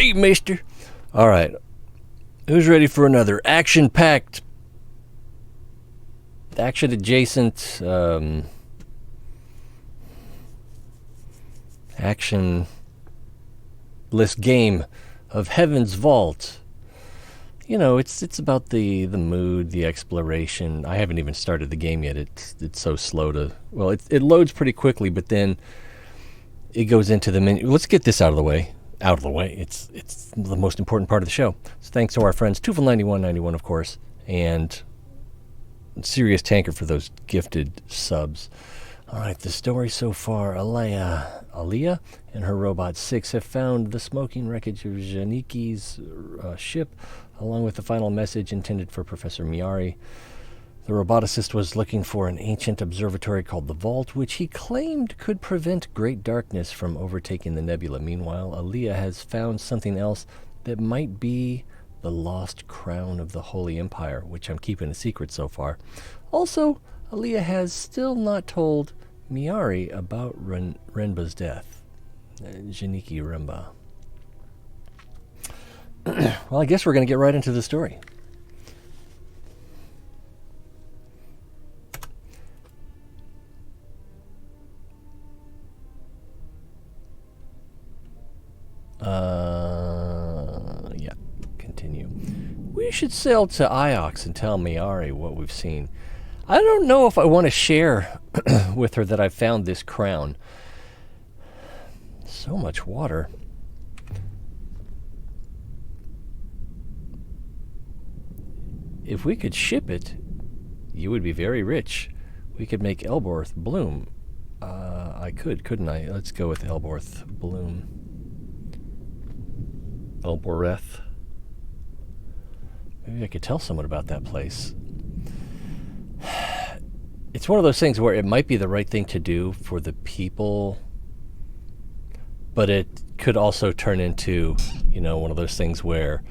Hey, mister. All right. Who's ready for another action-packed, action-adjacent, actionless game of Heaven's Vault? You know, it's about the mood, the exploration. I haven't even started the game yet. It's so slow to... Well, it loads pretty quickly, but then it goes into the menu. Let's get this out of the way. It's the most important part of the show. So thanks to our friends, Tufel9191, of course, and Serious Tanker for those gifted subs. All right, the story so far. Aliya and her Robot 6 have found the smoking wreckage of Janiki's ship, along with the final message intended for Professor Miari. The roboticist was looking for an ancient observatory called the Vault, which he claimed could prevent great darkness from overtaking the Nebula. Meanwhile, Aliya has found something else that might be the lost crown of the Holy Empire, which I'm keeping a secret so far. Also, Aliya has still not told Miari about Renba's death. Janiki Renba. Well, I guess we're going to get right into the story. Yeah, continue. We should sail to Iox and tell Miari what we've seen. I don't know if I want to share with her that I found this crown. So much water. If we could ship it, you would be very rich. We could make Elborth bloom. I could, couldn't I? Let's go with Elborth bloom. Elboreth. Maybe I could tell someone about that place. It's one of those things where it might be the right thing to do for the people, but it could also turn into, you know, one of those things where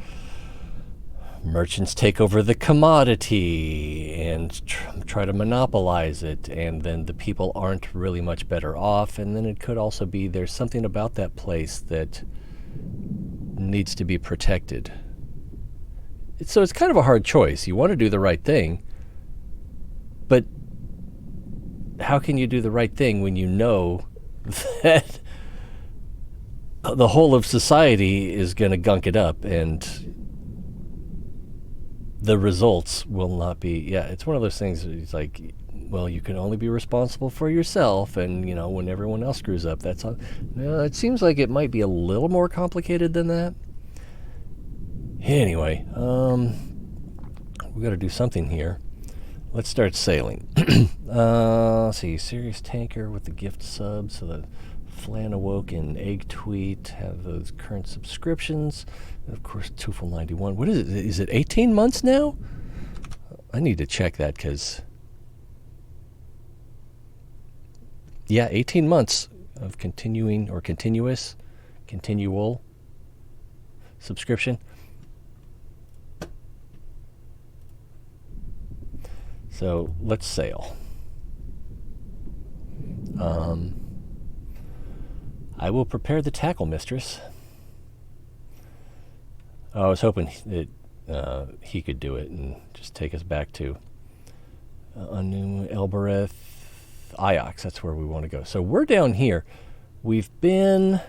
merchants take over the commodity and try to monopolize it, and then the people aren't really much better off. And then it could also be there's something about that place that needs to be protected. So it's kind of a hard choice. You want to do the right thing, but how can you do the right thing when you know that the whole of society is going to gunk it up and the results will not be... Yeah, it's one of those things. It's like, well, you can only be responsible for yourself, and, you know, when everyone else screws up, that's all. No, it seems like it might be a little more complicated than that. Anyway, we got to do something here. Let's start sailing. Let's see, Serious Tanker with the gift sub, so the Flanawoke and Egg Tweet have those current subscriptions. And of course, Tufel91. What is it? Is it 18 months now? I need to check that, because... Yeah, 18 months of continuing or continual subscription. So let's sail. I will prepare the tackle, mistress. I was hoping that he could do it and just take us back to Anu, Elbereth, Iox. That's where we want to go. So we're down here. We've been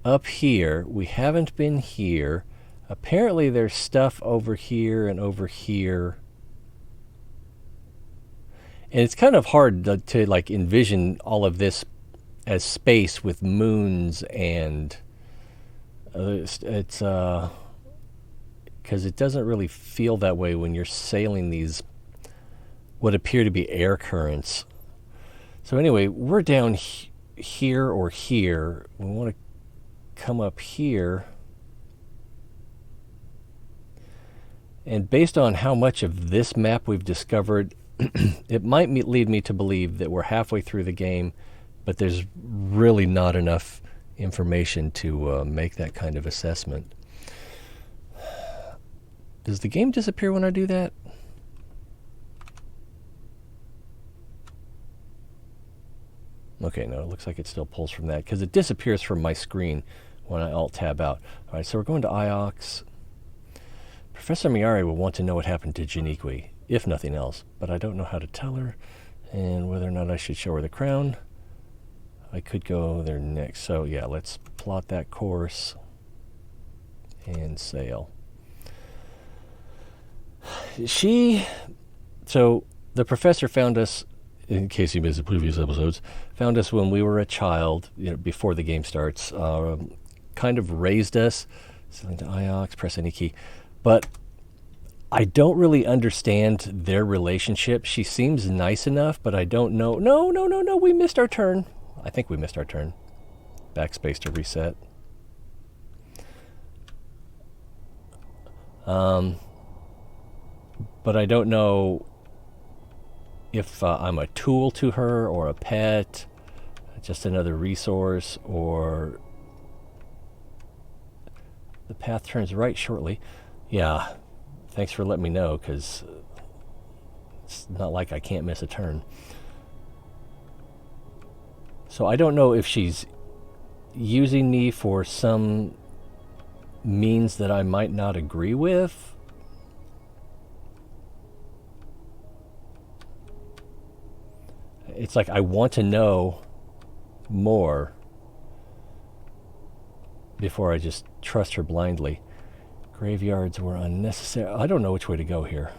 up here. We haven't been here. Apparently there's stuff over here and over here. And it's kind of hard to like envision all of this as space with moons and it's because it doesn't really feel that way when you're sailing these what appear to be air currents. So anyway, we're down here or here. We want to come up here. And based on how much of this map we've discovered, it might lead me to believe that we're halfway through the game, but there's really not enough information to make that kind of assessment. Does the game disappear when I do that? Okay, no, it looks like it still pulls from that, because it disappears from my screen when I Alt-Tab out. All right, so we're going to Iox. Professor Miari will want to know what happened to Janiqui, if nothing else, but I don't know how to tell her, and whether or not I should show her the crown. I could go there next. So yeah, let's plot that course and sail. So the professor found us, in case you missed the previous episodes, found us when we were a child, before the game starts, kind of raised us, sailing to Iox, press any key. But I don't really understand their relationship. She seems nice enough, but I don't know. No, we missed our turn. I think we missed our turn. Backspace to reset. But I don't know if I'm a tool to her or a pet, just another resource, or the path turns right shortly. Yeah, thanks for letting me know, because it's not like I can't miss a turn. So I don't know if she's using me for some means that I might not agree with. It's like I want to know more before I just trust her blindly. Graveyards were unnecessary. I don't know which way to go here.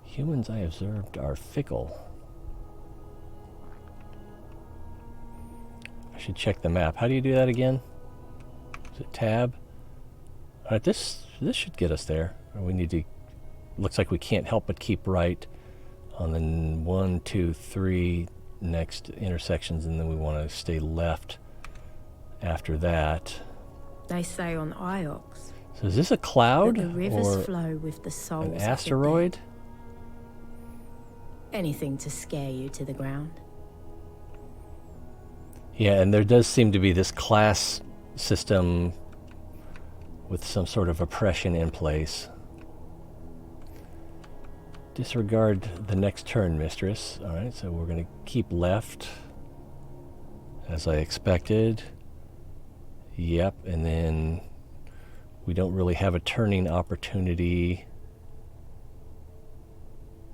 Humans I observed are fickle. I should check the map. How do you do that again? Is it tab? All right, this should get us there. We need to. Looks like we can't help but keep right on the 1, 2, 3 next intersections, and then we want to stay left after that. They say on Iox. So is this a cloud the rivers or flow with the souls an asteroid? Anything to scare you to the ground. Yeah, and there does seem to be this class system with some sort of oppression in place. Disregard the next turn, mistress. All right, so we're going to keep left, as I expected. Yep, and then we don't really have a turning opportunity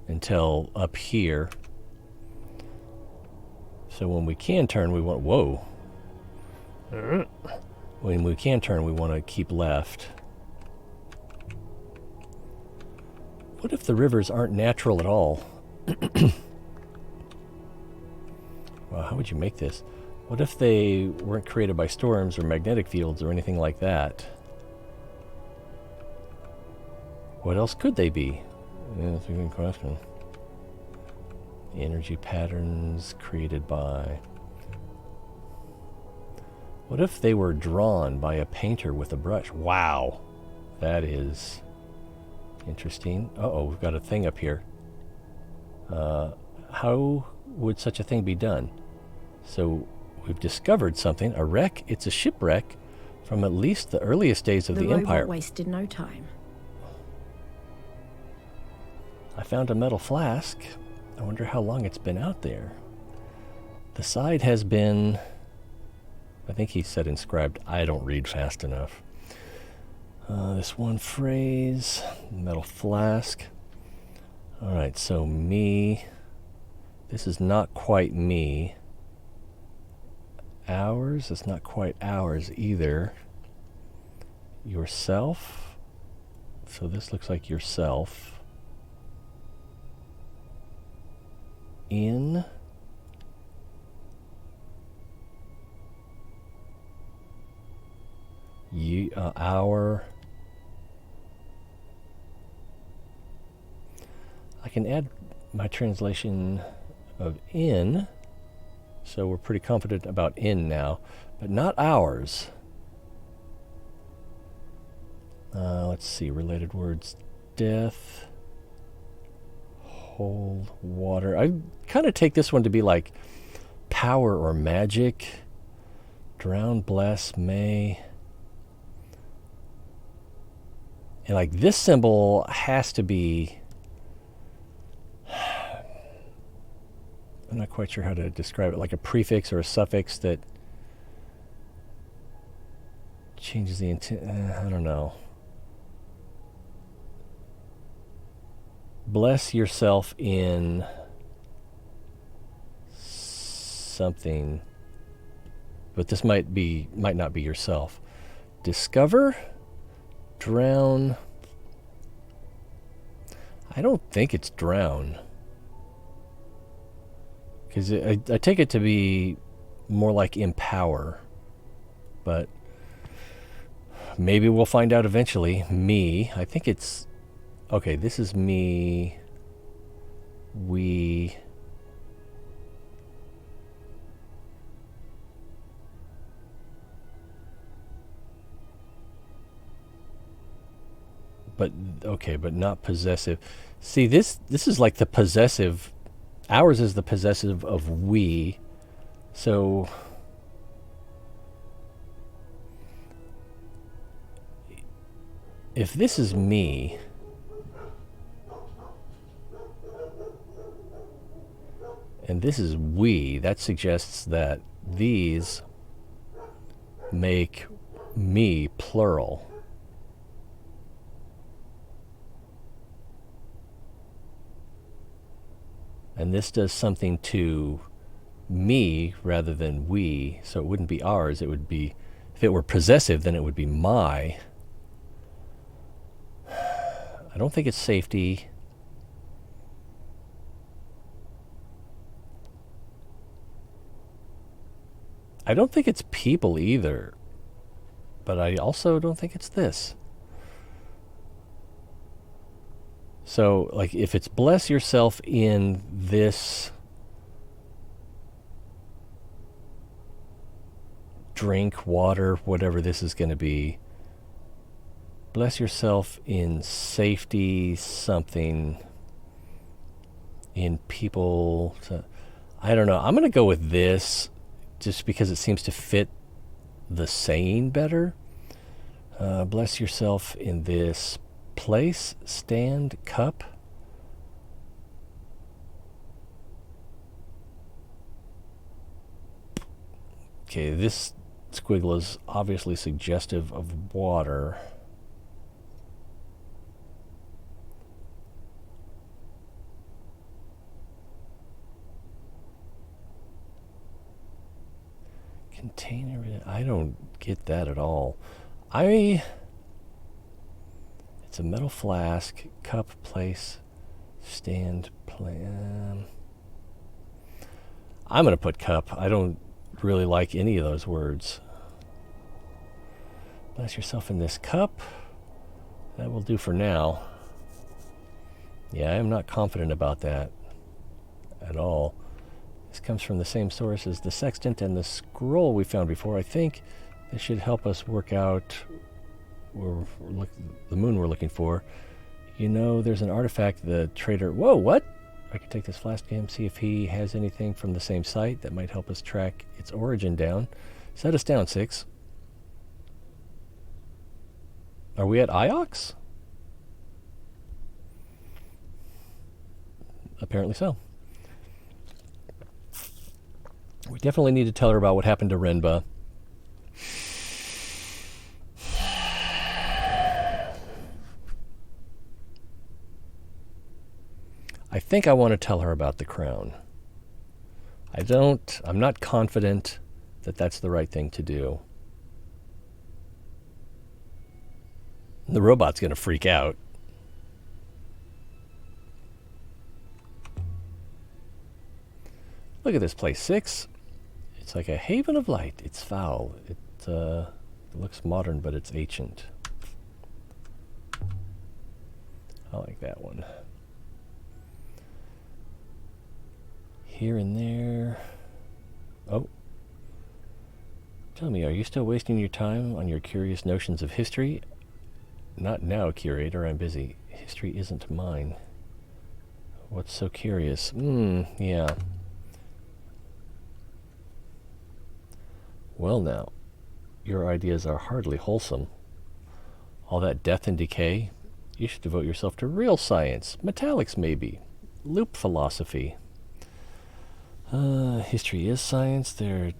until up here. So when we can turn, we want... Whoa. When we can turn, we want to keep left. What if the rivers aren't natural at all? Wow, how would you make this? What if they weren't created by storms or magnetic fields or anything like that? What else could they be? Yeah, that's a good question. Energy patterns created by... What if they were drawn by a painter with a brush? Wow, that is interesting. Uh-oh, we've got a thing up here. How would such a thing be done? So we've discovered something. A wreck. It's a shipwreck from at least the earliest days of the Empire. The robot wasted no time. I found a metal flask. I wonder how long it's been out there. The side has been... I think he said inscribed. I don't read fast enough. This one phrase. Metal flask. Alright, so me. This is not quite me. Ours. It's not quite ours either. Yourself. So this looks like yourself. In. You, our. I can add my translation of in, so we're pretty confident about in now, but not ours. Let's see, related words. Death. Hold. Water. I kind of take this one to be like power or magic. Drown, bless, may. And like this symbol has to be... I'm not quite sure how to describe it. Like a prefix or a suffix that changes the intent. I don't know. Bless yourself in something, but this might not be yourself. Discover, drown. I don't think it's drown, because I take it to be more like empower, but maybe we'll find out eventually. Me, I think it's okay. This is me. We. But okay, but not possessive. See, this is like the possessive. Ours is the possessive of we. So if this is me, and this is we, that suggests that these make me plural. And this does something to me rather than we, so it wouldn't be ours. It would be, if it were possessive, then it would be my. I don't think it's safety. I don't think it's people either, but I also don't think it's this. So, like, if it's bless yourself in this drink, water, whatever this is going to be, bless yourself in safety, something, in people. I don't know. I'm going to go with this just because it seems to fit the saying better. Bless yourself in this place, stand, cup. Okay, this squiggle is obviously suggestive of water. Container, I don't get that at all. It's a metal flask, cup, place, stand, plan. I'm going to put cup. I don't really like any of those words. Bless yourself in this cup. That will do for now. Yeah, I'm not confident about that at all. This comes from the same source as the sextant and the scroll we found before. I think this should help us work out the moon we're looking for. You know, there's an artifact the trader... Whoa, what? I can take this flask to him, see if he has anything from the same site that might help us track its origin down. Set us down, 6. Are we at Iox? Apparently so. We definitely need to tell her about what happened to Renba. I think I want to tell her about the crown. I'm not confident that that's the right thing to do. The robot's going to freak out. Look at this place, 6. It's like a haven of light. It's foul. It looks modern, but it's ancient. I like that one. Here and there. Oh. Tell me, are you still wasting your time on your curious notions of history? Not now, curator. I'm busy. History isn't mine. What's so curious? Yeah. Well now, your ideas are hardly wholesome. All that death and decay, you should devote yourself to real science, metallics maybe, loop philosophy. History is science. There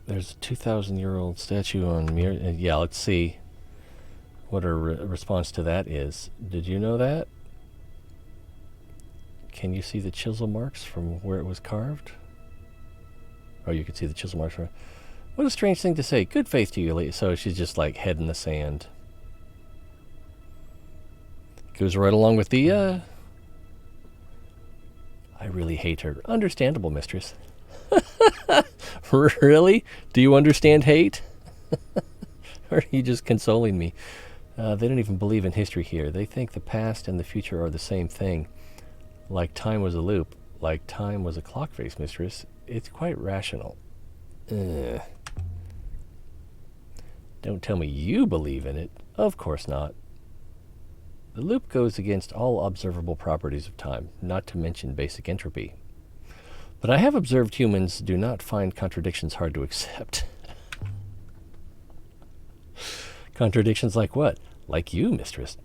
There's a 2,000-year-old statue on Mir. Yeah, let's see what her response to that is. Did you know that? Can you see the chisel marks from where it was carved? Oh, you can see the chisel marks from... What a strange thing to say. Good faith to you, Aliya. So she's just like head in the sand. Goes right along with the, I really hate her. Understandable, mistress. Really? Do you understand hate? Or are you just consoling me? They don't even believe in history here. They think the past and the future are the same thing. Like time was a loop. Like time was a clock face, mistress. It's quite rational. Don't tell me you believe in it. Of course not. The loop goes against all observable properties of time, not to mention basic entropy. But I have observed humans do not find contradictions hard to accept. Contradictions like what? Like you, mistress.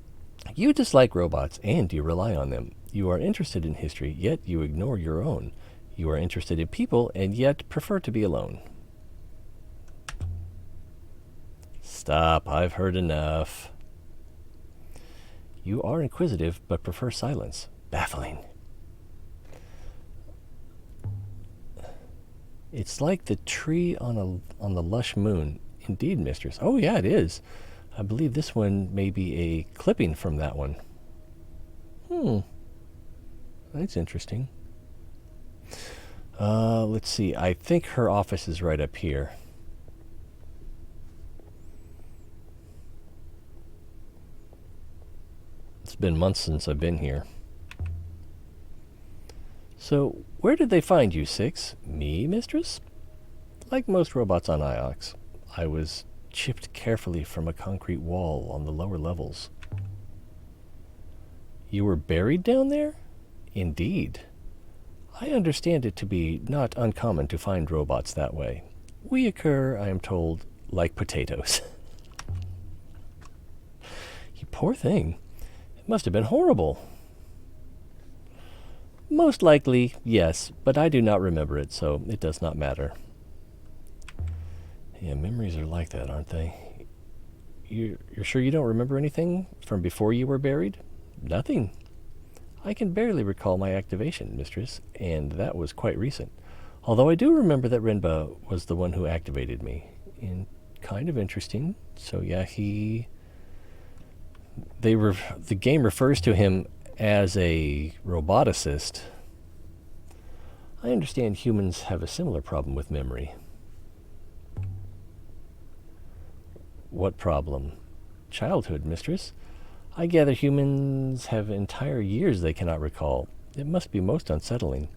You dislike robots, and you rely on them. You are interested in history, yet you ignore your own. You are interested in people, and yet prefer to be alone. Stop, I've heard enough. You are inquisitive, but prefer silence. Baffling. It's like the tree on the lush moon. Indeed, mistress. Oh, yeah, it is. I believe this one may be a clipping from that one. That's interesting. Let's see. I think her office is right up here. It's been months since I've been here. So, where did they find you, Six? Me, mistress? Like most robots on Iox, I was chipped carefully from a concrete wall on the lower levels. You were buried down there? Indeed. I understand it to be not uncommon to find robots that way. We occur, I am told, like potatoes. You poor thing. It must have been horrible. Most likely, yes, but I do not remember it, so it does not matter. Yeah, memories are like that, aren't they? You're sure you don't remember anything from before you were buried? Nothing. I can barely recall my activation, mistress, and that was quite recent. Although I do remember that Rinba was the one who activated me. And kind of interesting. So yeah, the game refers to him as a roboticist. I understand humans have a similar problem with memory. What problem? Childhood, mistress. I gather humans have entire years they cannot recall. It must be most unsettling.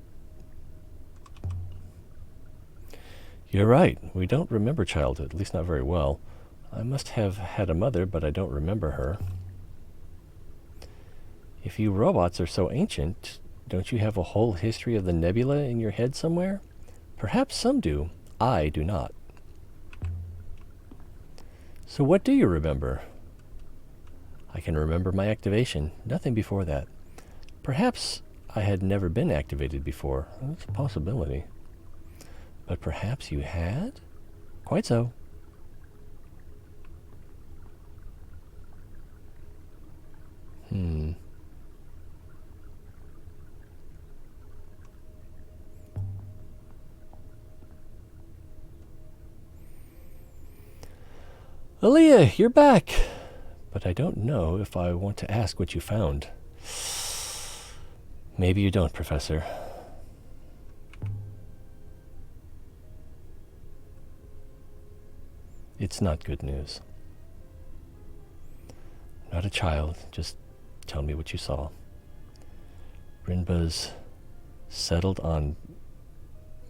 You're right. We don't remember childhood, at least not very well. I must have had a mother, but I don't remember her. If you robots are so ancient, don't you have a whole history of the Nebula in your head somewhere? Perhaps some do. I do not. So what do you remember? I can remember my activation, nothing before that. Perhaps I had never been activated before. That's a possibility. But perhaps you had? Quite so. Aliya, you're back. But I don't know if I want to ask what you found. Maybe you don't, Professor. It's not good news. Not a child. Just tell me what you saw. Rinba's settled on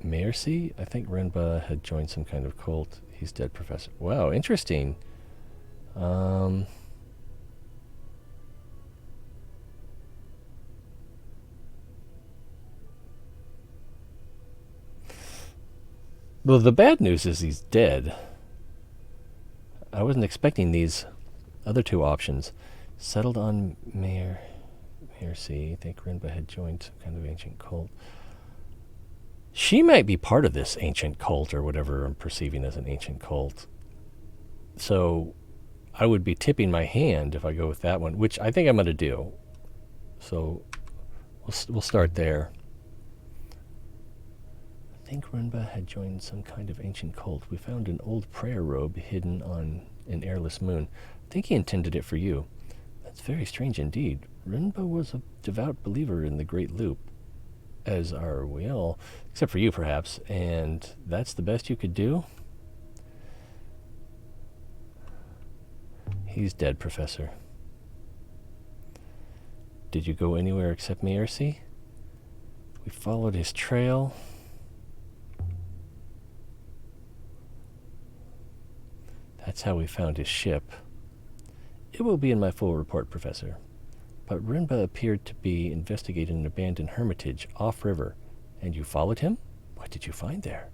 Mercy? I think Rinba had joined some kind of cult. He's dead, Professor. Wow, interesting. Well, the bad news is he's dead. I wasn't expecting these other two options. Settled on Mercy. I think Rinba had joined some kind of ancient cult. She might be part of this ancient cult or whatever I'm perceiving as an ancient cult. So I would be tipping my hand if I go with that one, which I think I'm going to do. So we'll start there. I think Renba had joined some kind of ancient cult. We found an old prayer robe hidden on an airless moon. I think he intended it for you. That's very strange indeed. Renba was a devout believer in the Great Loop, as are we all, except for you perhaps, and that's the best you could do? He's dead, Professor. Did you go anywhere except Miercy? We followed his trail. That's how we found his ship. It will be in my full report, Professor. But Renba appeared to be investigating an abandoned hermitage off-river. And you followed him? What did you find there?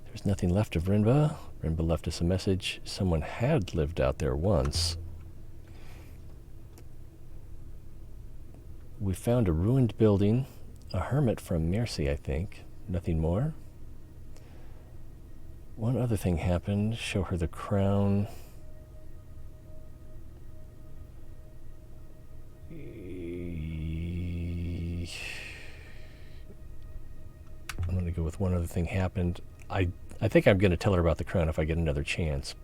There's nothing left of Renba. Renba left us a message. Someone had lived out there once. We found a ruined building. A hermit from Miercy, I think. Nothing more? One other thing happened. Show her the crown. I'm going to go with one other thing happened. I think I'm going to tell her about the crown if I get another chance.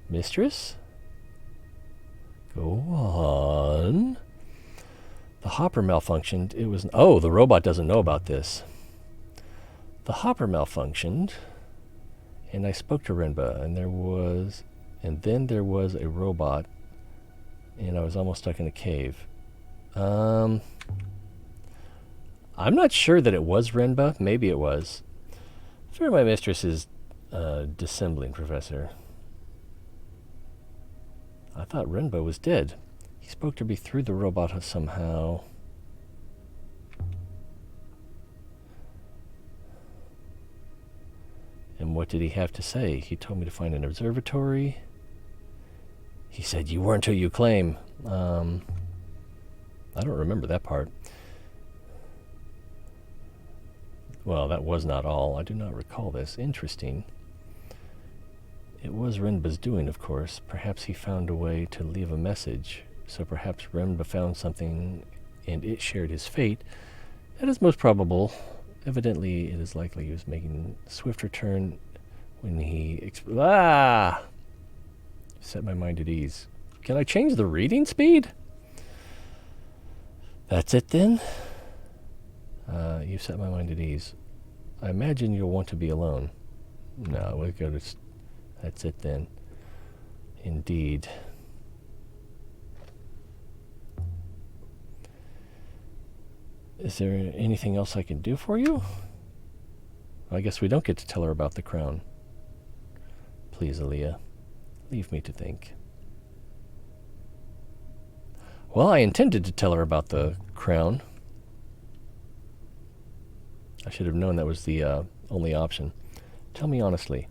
Mistress? Go on. The hopper malfunctioned. It was... Oh, the robot doesn't know about this. The hopper malfunctioned, and I spoke to Renba, and then there was a robot, and I was almost stuck in a cave. I'm not sure that it was Renba. Maybe it was. I fear my mistress is dissembling, Professor. I thought Renba was dead. He spoke to me through the robot somehow. And what did he have to say? He told me to find an observatory. He said, you weren't who you claim. I don't remember that part. Well, that was not all. I do not recall this. Interesting. It was Renba's doing, of course. Perhaps he found a way to leave a message. So perhaps Renba found something and it shared his fate. That is most probable. Evidently, it is likely he was making a swift return when he... Set my mind at ease. Can I change the reading speed? That's it then? You've set my mind at ease. I imagine you'll want to be alone. No, we'll go to... That's it then. Indeed. Is there anything else I can do for you? I guess we don't get to tell her about the crown. Please, Aliya, leave me to think. Well, I intended to tell her about the crown. I should have known that was the only option. Tell me honestly,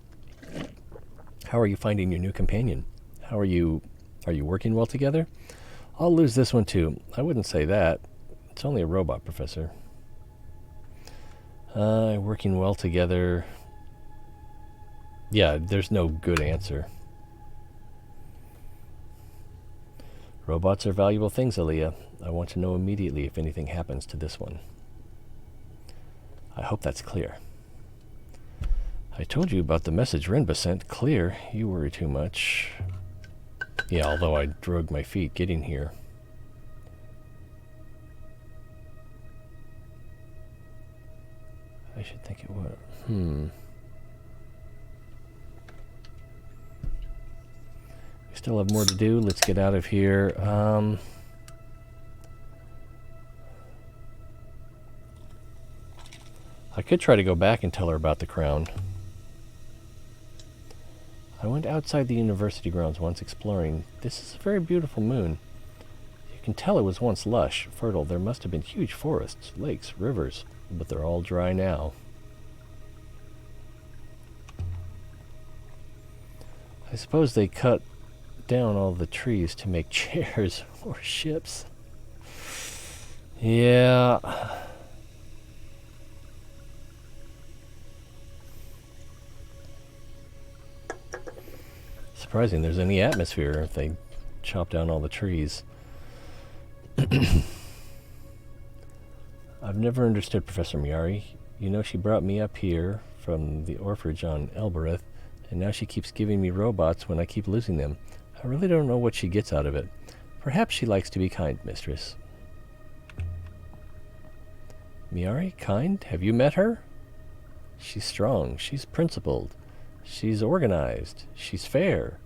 how are you finding your new companion? Are you working well together? I'll lose this one too. I wouldn't say that. It's only a robot, Professor. Working well together. Yeah, there's no good answer. Robots are valuable things, Aliya. I want to know immediately if anything happens to this one. I hope that's clear. I told you about the message Renba sent. Clear. You worry too much. Yeah, although I drug my feet getting here. I should think it was. We still have more to do. Let's get out of here. I could try to go back and tell her about the crown. I went outside the university grounds once exploring. This is a very beautiful moon. You can tell it was once lush, fertile. There must have been huge forests, lakes, rivers, but they're all dry now. I suppose they cut down all the trees to make chairs or ships. Yeah. surprising there's any atmosphere if they chop down all the trees. I've never understood Professor Miari. You know, she brought me up here from the orphanage on Elbereth, and now she keeps giving me robots when I keep losing them. I really don't know what she gets out of it. Perhaps she likes to be kind, mistress. Miari, kind? Have you met her? She's strong. She's principled. She's organized. She's fair.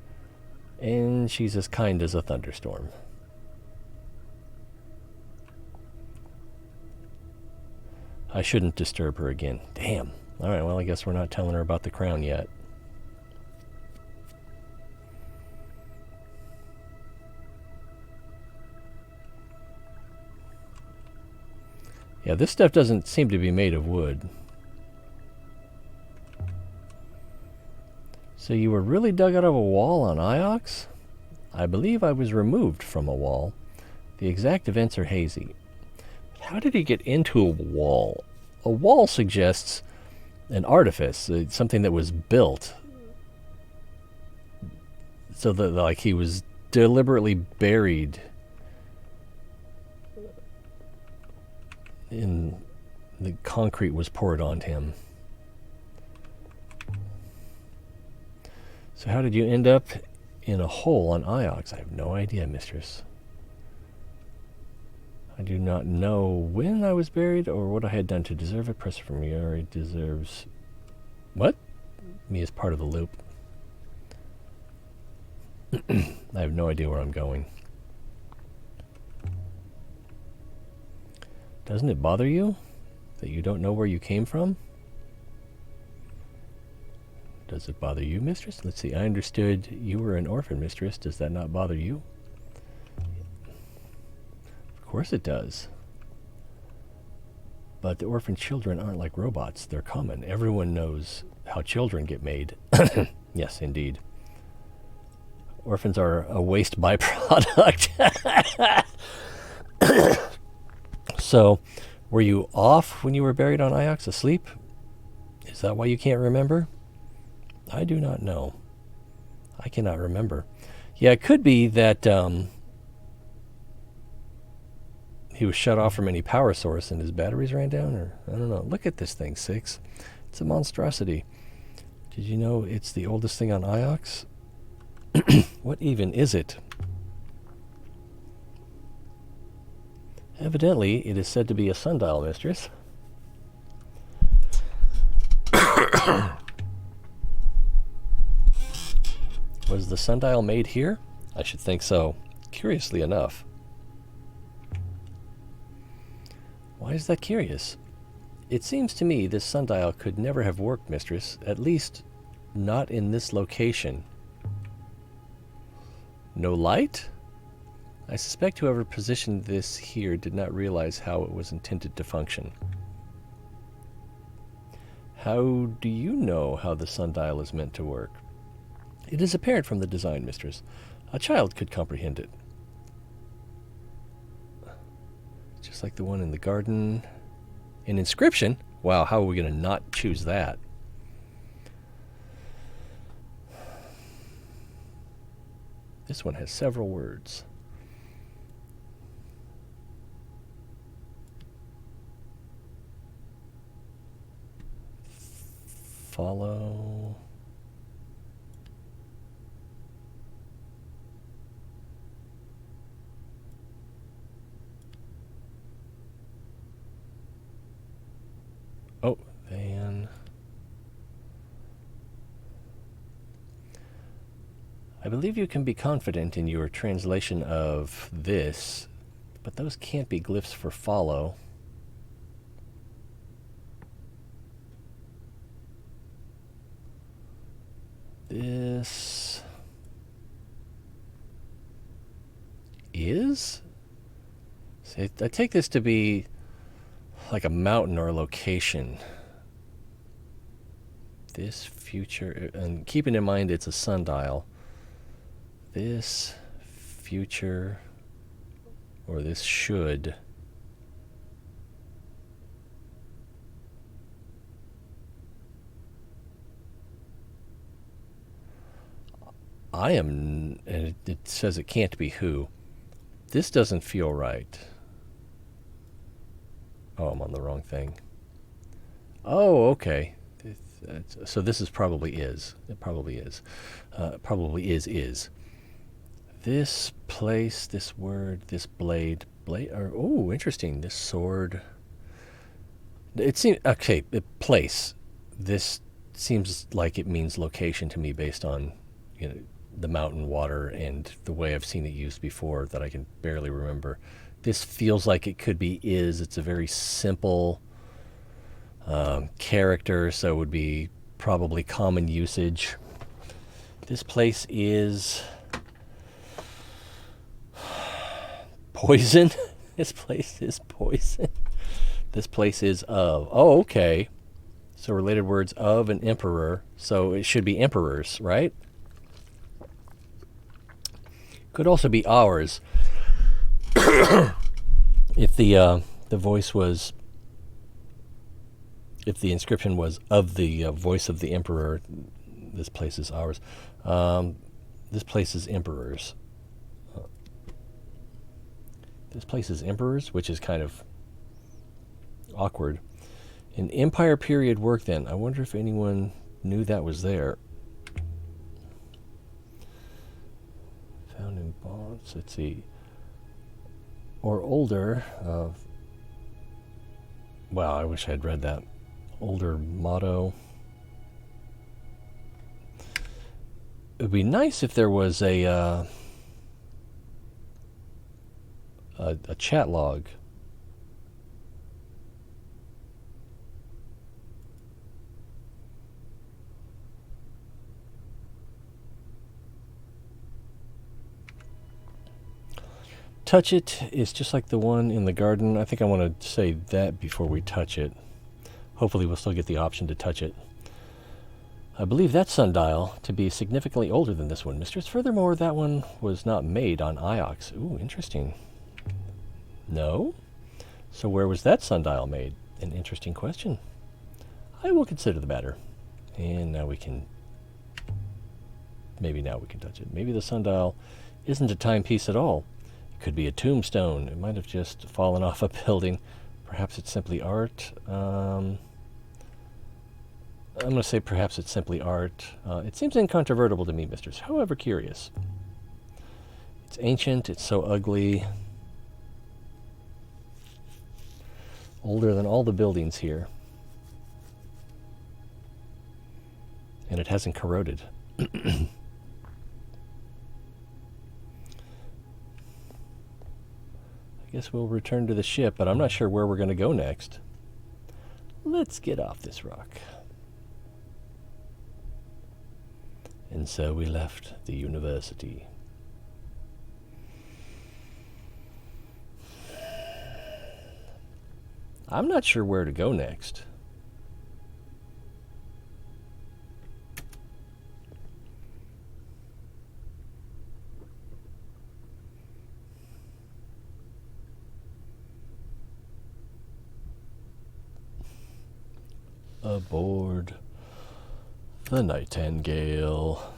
And she's as kind as a thunderstorm. I shouldn't disturb her again. Damn. Alright, well, I guess we're not telling her about the crown yet. Yeah, this stuff doesn't seem to be made of wood. So you were really dug out of a wall on Iox? I believe I was removed from a wall. The exact events are hazy. How did he get into a wall? A wall suggests an artifice, something that was built. So that, like, he was deliberately buried in the concrete was poured onto him. So how did you end up in a hole on Iox? I have no idea, mistress. I do not know when I was buried or what I had done to deserve it. Professor Miari deserves... What? Me as part of the loop. I have no idea where I'm going. Doesn't it bother you that you don't know where you came from? Does it bother you, mistress? Let's see, I understood you were an orphan, mistress. Does that not bother you? Of course it does. But the orphan children aren't like robots. They're common. Everyone knows how children get made. Yes, indeed. Orphans are a waste byproduct. So, were you off when you were buried on Iox, asleep? Is that why you can't remember? I do not know. I cannot remember. Yeah, it could be that he was shut off from any power source and his batteries ran down, or I don't know. Look at this thing, 6. It's a monstrosity. Did you know it's the oldest thing on Iox? What even is it? Evidently, it is said to be a sundial, mistress. Was the sundial made here? I should think so. Curiously enough. Why is that curious? It seems to me this sundial could never have worked, mistress. At least, not in this location. No light? I suspect whoever positioned this here did not realize how it was intended to function. How do you know how the sundial is meant to work? It is apparent from the design, mistress. A child could comprehend it. Just like the one in the garden. An inscription? Wow, how are we going to not choose that? This one has several words. Follow. Oh, then. I believe you can be confident in your translation of this, but those can't be glyphs for follow. This is? See, I take this to be like a mountain or a location. This future, and keeping in mind it's a sundial. This future, or this should. I am, and it says it can't be who. This doesn't feel right. Oh, I'm on the wrong thing. Oh, okay. So this is probably is. It probably is. Probably is. This place, this word, this blade, oh, interesting. This sword. It seems okay. Place. This seems like it means location to me based on, the mountain water and the way I've seen it used before that I can barely remember. This feels like it could be is. It's a very simple character, so it would be probably common usage. This place is poison. This place is poison. This place is of. Oh, okay. So related words of an emperor. So it should be emperors, right? Could also be ours. If the voice was, if the inscription was of the voice of the emperor, this place is ours. This place is emperors. This place is emperors, which is kind of awkward. An empire period work then. I wonder if anyone knew that was there. Found in bonds. Let's see. Or older. Wow, I wish I had read that. Older motto. It would be nice if there was a chat log. Touch it is just like the one in the garden. I think I want to say that before we touch it. Hopefully we'll still get the option to touch it. I believe that sundial to be significantly older than this one, mistress. Furthermore, that one was not made on Iox. Ooh, interesting. No? So where was that sundial made? An interesting question. I will consider the matter. And now we can... Maybe now we can touch it. Maybe the sundial isn't a timepiece at all. It could be a tombstone. It might have just fallen off a building. Perhaps it's simply art. I'm going to say perhaps it's simply art. It seems incontrovertible to me, mistress. However curious. It's ancient. It's so ugly. Older than all the buildings here. And it hasn't corroded. I guess we'll return to the ship, but I'm not sure where we're going to go next. Let's get off this rock. And so we left the university. I'm not sure where to go next. Aboard the Nightingale.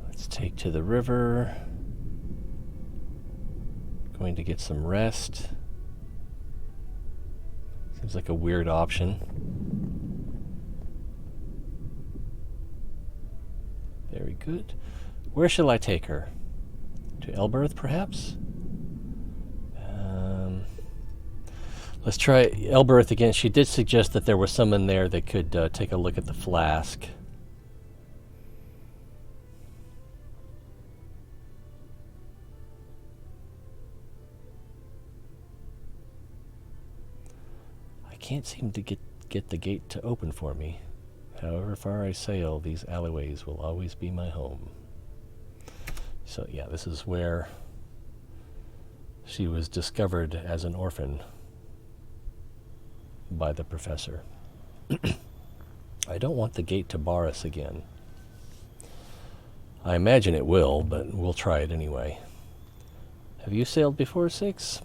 Let's take to the river. Going to get some rest. Seems like a weird option. Very good. Where shall I take her? To Elberth, perhaps? Let's try Elberth again. She did suggest that there was someone there that could take a look at the flask. I can't seem to get the gate to open for me. However far I sail, these alleyways will always be my home. So yeah, this is where she was discovered as an orphan by the professor. I don't want the gate to bar us again. I imagine it will, but we'll try it anyway. Have you sailed before, Six?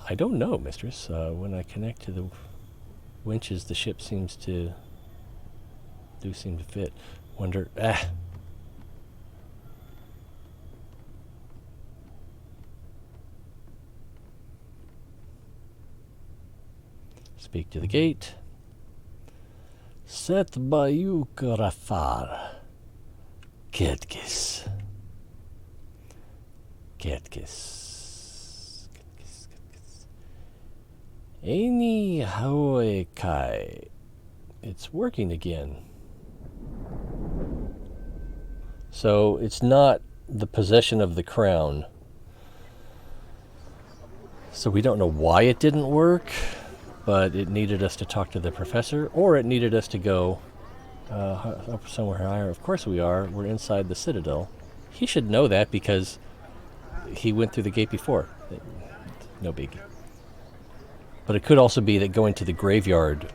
I don't know, mistress. When I connect to the winches, the ship seems to fit. Wonder... Speak to the gate. Set bayou Rafar. Ketkis. Any Hawaii Kai. It's working again. So it's not the possession of the crown. So we don't know why it didn't work, but it needed us to talk to the professor, or it needed us to go up somewhere higher. Of course we are. We're inside the Citadel. He should know that because he went through the gate before. No biggie. But it could also be that going to the graveyard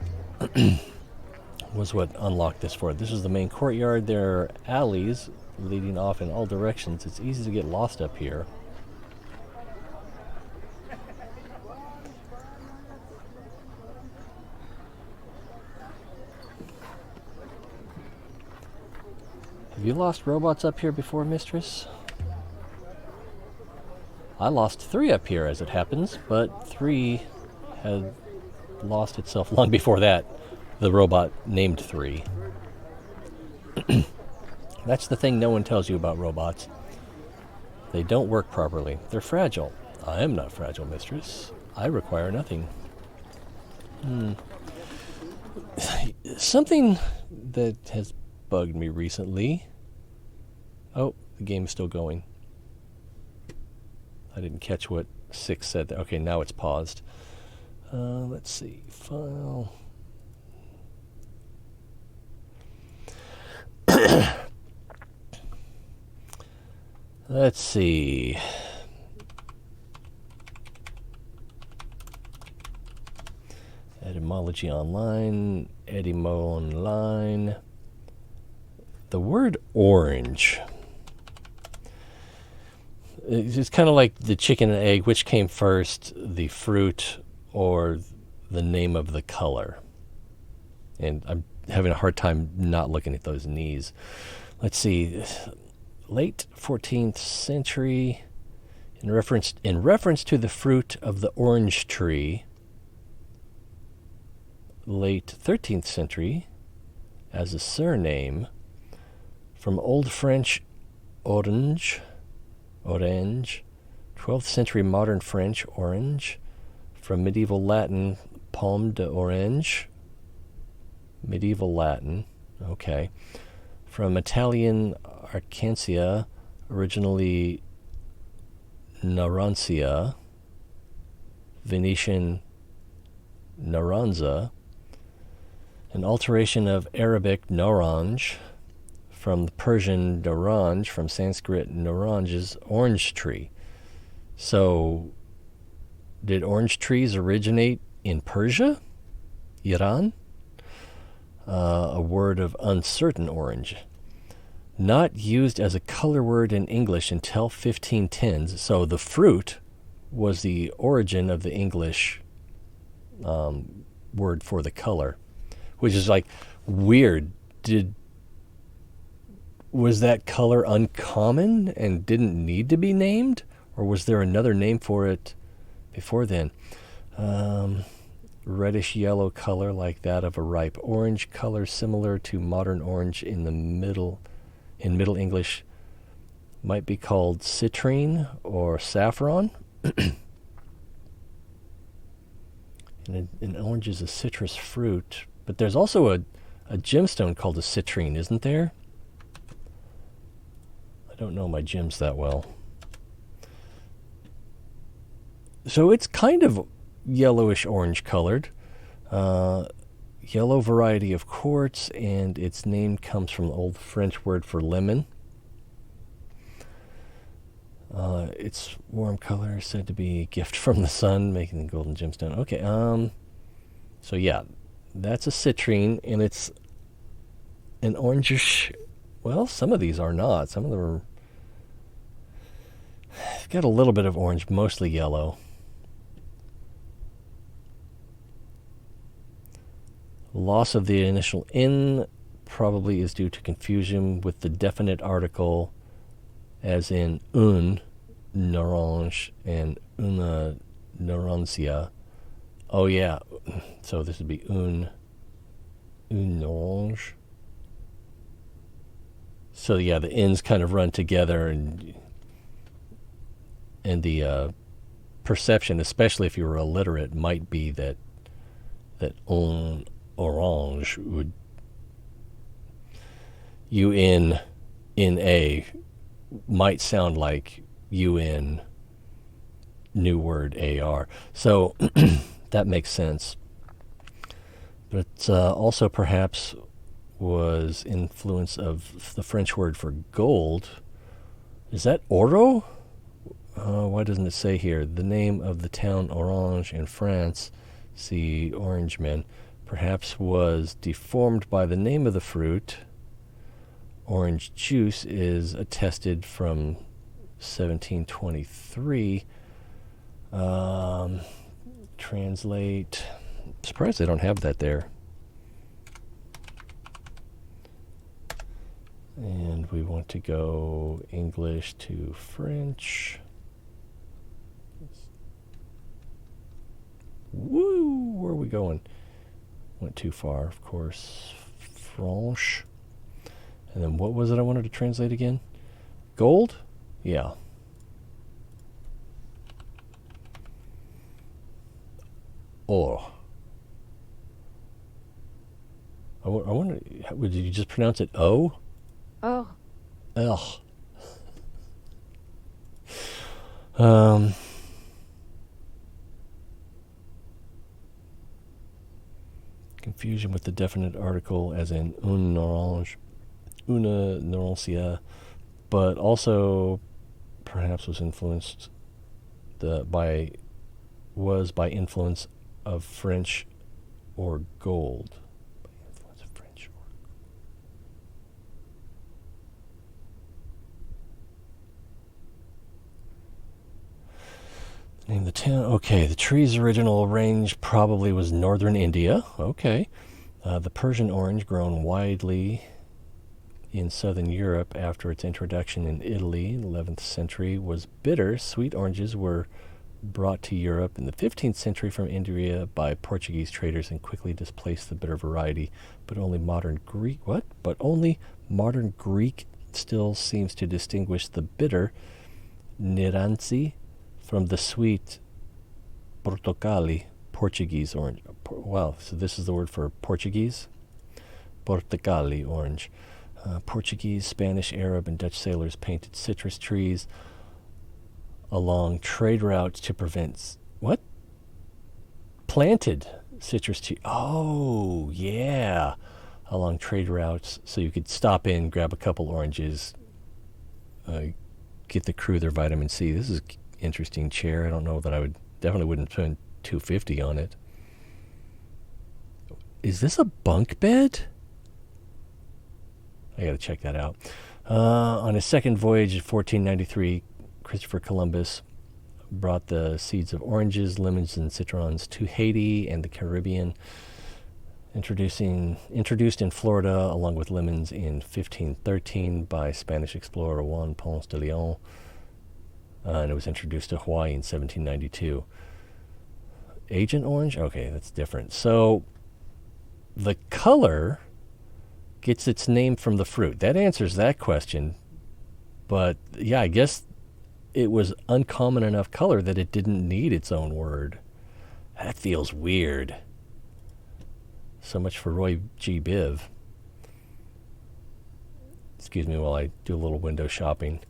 was what unlocked this for it. This is the main courtyard. There are alleys leading off in all directions. It's easy to get lost up here. Have you lost robots up here before, mistress? I lost 3 up here, as it happens, but 3 had lost itself long before that. The robot named 3. That's the thing no one tells you about robots. They don't work properly. They're fragile. I am not fragile, mistress. I require nothing. Something that has bugged me recently. Oh, the game is still going. I didn't catch what 6 said there. Okay, now it's paused. Let's see. File. Let's see. Etymology online. Etymo online. The word orange. It's kind of like the chicken and egg. Which came first, the fruit or the name of the color? And I'm having a hard time not looking at those knees. Let's see. Late 14th century, in reference to the fruit of the orange tree. Late 13th century, as a surname, from Old French orange. 12th century modern French orange, from medieval Latin pomme d'orange. Medieval Latin, okay. From Italian arcancia, originally Narantia, Venetian Naranza, an alteration of Arabic naranj, from the Persian naranj, from Sanskrit naranj is orange tree. So, did orange trees originate in Persia? Iran? A word of uncertain orange. Not used as a color word in English until 1510s. So the fruit was the origin of the English word for the color, which is like weird. Was that color uncommon and didn't need to be named? Or was there another name for it before then? Reddish yellow color like that of a ripe orange, color similar to modern orange in Middle English, might be called citrine or saffron. And orange is a citrus fruit, but there's also a gemstone called a citrine, isn't there? I don't know my gems that well. So it's kind of yellowish orange colored. Yellow variety of quartz, and its name comes from the old French word for lemon. Its warm color is said to be a gift from the sun, making the golden gemstone. Okay, so yeah, that's a citrine, and it's an orangish. Well, some of these are not. Some of them are. It's got a little bit of orange, mostly yellow. Loss of the initial in probably is due to confusion with the definite article, as in un, orange, and una, orangia. Oh yeah, so this would be un orange. So yeah, the ins kind of run together, and the perception, especially if you were illiterate, might be that un orange would un in a might sound like un new word ar. So that makes sense. But also perhaps was influence of the French word for gold. Is that oro? Why doesn't it say here? The name of the town Orange in France, see Orangemen, perhaps was deformed by the name of the fruit. Orange juice is attested from 1723. Translate. Surprised they don't have that there. And we want to go English to French. Woo! Where are we going? Went too far, of course. Franche. And then what was it I wanted to translate again? Gold? Yeah. Oh. I wonder, did you just pronounce it O? Oh. Ugh. Confusion with the definite article, as in un orange, una norancia, but also perhaps was influenced by influence of French or gold. By influence of French or name of the town. Okay, the tree's original range probably was northern India. Okay. The Persian orange, grown widely in southern Europe after its introduction in Italy in the 11th century, was bitter. Sweet oranges were brought to Europe in the 15th century from India by Portuguese traders and quickly displaced the bitter variety. But only modern Greek still seems to distinguish the bitter Niranzi from the sweet Portocali, Portuguese orange. Wow, so this is the word for Portuguese? Portocali orange. Portuguese, Spanish, Arab, and Dutch sailors painted citrus trees along trade routes to prevent... What? Planted citrus tree. Oh, yeah. Along trade routes so you could stop in, grab a couple oranges, get the crew their vitamin C. This is interesting chair. I don't know that I definitely wouldn't spend $250 on it. Is this a bunk bed? I gotta check that out. On his second voyage in 1493, Christopher Columbus brought the seeds of oranges, lemons, and citrons to Haiti and the Caribbean, introduced in Florida along with lemons in 1513 by Spanish explorer Juan Ponce de Leon. And it was introduced to Hawaii in 1792. Agent orange? Okay, that's different. So the color gets its name from the fruit. That answers that question. But yeah, I guess it was uncommon enough color that it didn't need its own word. That feels weird. So much for Roy G. Biv. Excuse me while I do a little window shopping.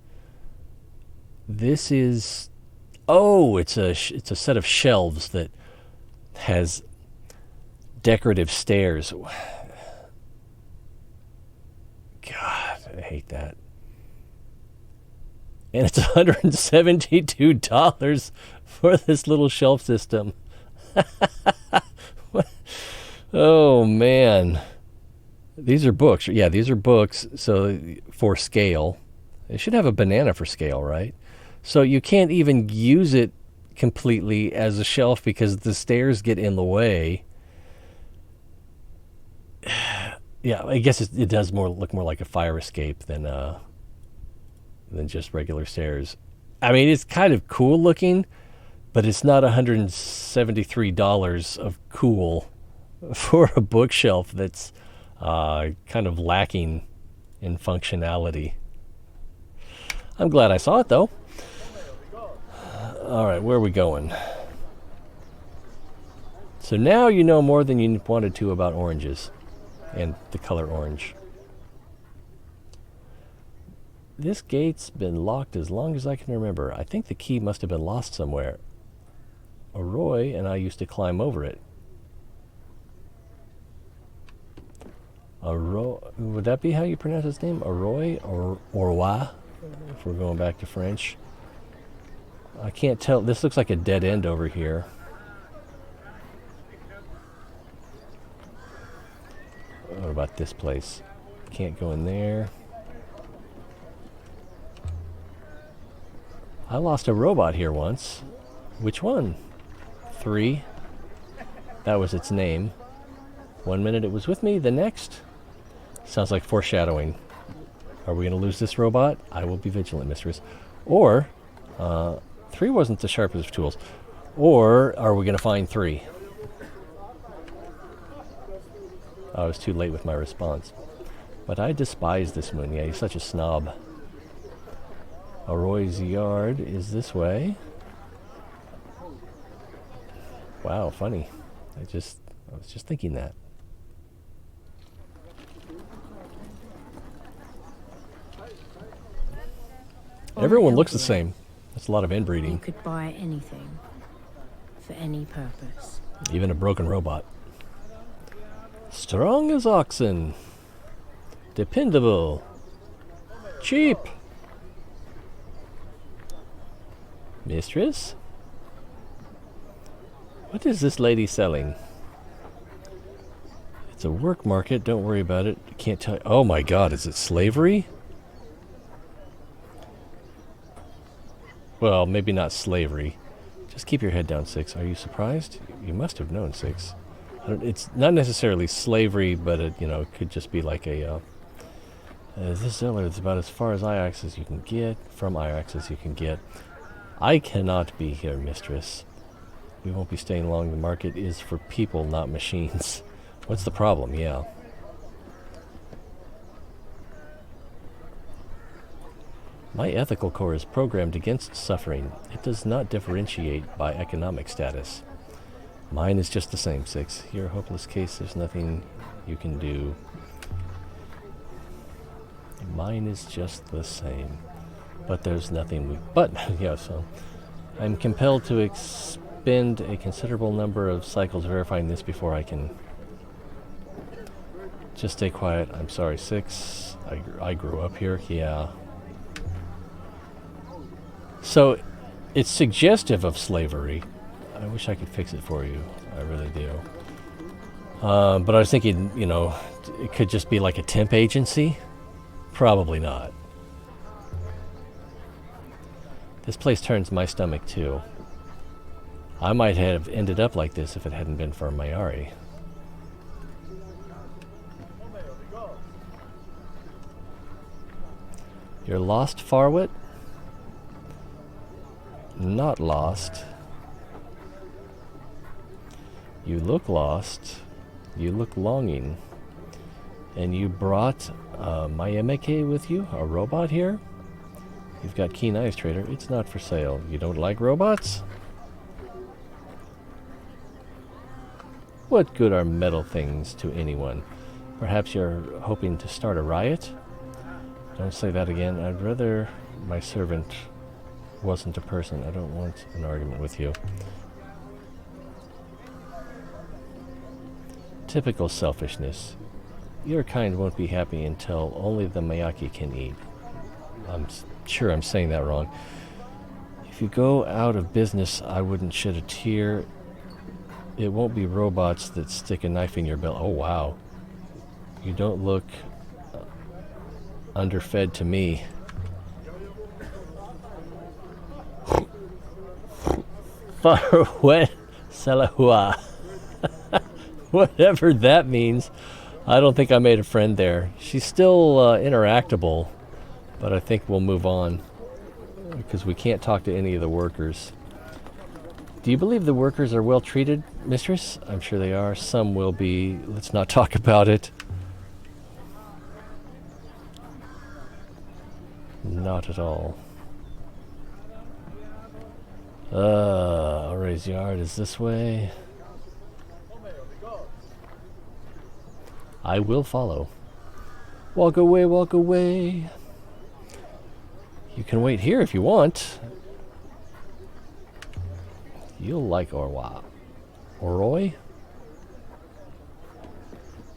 This is... Oh, it's a set of shelves that has decorative stairs. God, I hate that. And it's $172 for this little shelf system. Oh, man. These are books. Yeah, these are books. So for scale. They should have a banana for scale, right? So you can't even use it completely as a shelf because the stairs get in the way. Yeah, I guess it does look more like a fire escape than just regular stairs. I mean, it's kind of cool looking, but it's not $173 of cool for a bookshelf that's kind of lacking in functionality. I'm glad I saw it, though. All right, where are we going? So now you know more than you wanted to about oranges and the color orange. This gate's been locked as long as I can remember. I think the key must have been lost somewhere. Roy and I used to climb over it. Would that be how you pronounce his name? Roy or Orwa? If we're going back to French. I can't tell. This looks like a dead end over here. What about this place? Can't go in there. I lost a robot here once. Which one? 3. That was its name. 1 minute it was with me, the next. Sounds like foreshadowing. Are we going to lose this robot? I will be vigilant, mistress. Or, 3 wasn't the sharpest of tools. Or, are we going to find 3? I was too late with my response. But I despise this moon. Yeah, he's such a snob. Roy's yard is this way. Wow, funny. I was just thinking that. Everyone looks the same. That's a lot of inbreeding. You could buy anything for any purpose. Even a broken robot. Strong as oxen. Dependable. Cheap. Mistress? What is this lady selling? It's a work market. Don't worry about it. Can't tell. Oh my God, is it slavery? Well, maybe not slavery. Just keep your head down, 6. Are you surprised? You must have known, 6. It's not necessarily slavery, but it could just be like a. This seller is about as far as Iox as you can get. From Iox as you can get. I cannot be here, mistress. We won't be staying long. The market is for people, not machines. What's the problem? Yeah. My ethical core is programmed against suffering. It does not differentiate by economic status. Mine is just the same, 6. You're a hopeless case. There's nothing you can do. Mine is just the same. But there's nothing yeah, so I'm compelled to expend a considerable number of cycles verifying this before I can. Just stay quiet. I'm sorry, 6. I grew up here. Yeah. So it's suggestive of slavery. I wish I could fix it for you. I really do. But I was thinking, it could just be like a temp agency. Probably not. This place turns my stomach too. I might have ended up like this if it hadn't been for Mayari. You're lost, Farwit? Not lost. You look lost. You look longing. And you brought Mayemeke with you? A robot here? You've got keen eyes, trader. It's not for sale. You don't like robots? What good are metal things to anyone? Perhaps you're hoping to start a riot? Don't say that again. I'd rather my servant wasn't a person. I don't want an argument with you. Typical selfishness. Your kind won't be happy until only the Mayaki can eat. I'm sure I'm saying that wrong. If you go out of business, I wouldn't shed a tear. It won't be robots that stick a knife in your belt. Oh, wow. You don't look underfed to me. Farwet Salahua. Whatever that means. I don't think I made a friend there. She's still interactable, but I think we'll move on because we can't talk to any of the workers. Do you believe the workers are well treated, mistress? I'm sure they are. Some will be. Let's not talk about it. Not at all. Alray's yard is this way. I will follow. Walk away, walk away. You can wait here if you want. You'll like Orwa. Oroy?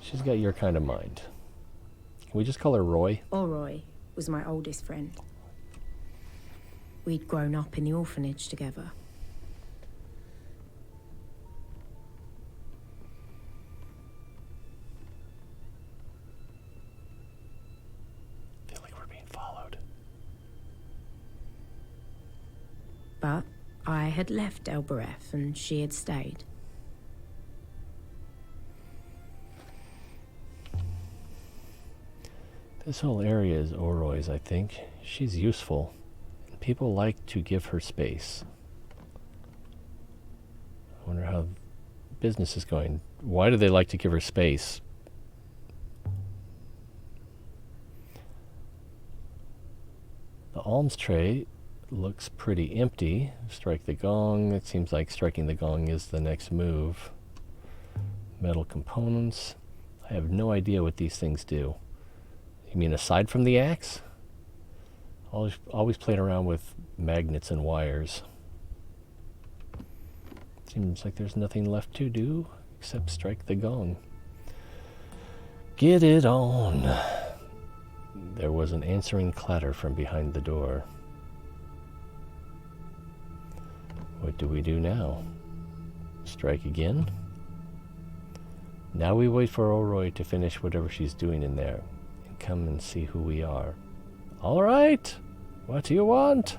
She's got your kind of mind. Can we just call her Roy? Oroy was my oldest friend. We'd grown up in the orphanage together. I feel like we're being followed. But I had left Elbereth and she had stayed. This whole area is Oroy's, I think. She's useful. People like to give her space. I wonder how business is going. Why do they like to give her space? The alms tray looks pretty empty. Strike the gong. It seems like striking the gong is the next move. Metal components. I have no idea what these things do. You mean aside from the axe? Always playing around with magnets and wires. Seems like there's nothing left to do except strike the gong. Get it on. There was an answering clatter from behind the door. What do we do now? Strike again? Now we wait for Oroy to finish whatever she's doing in there and come and see who we are. All right. What do you want?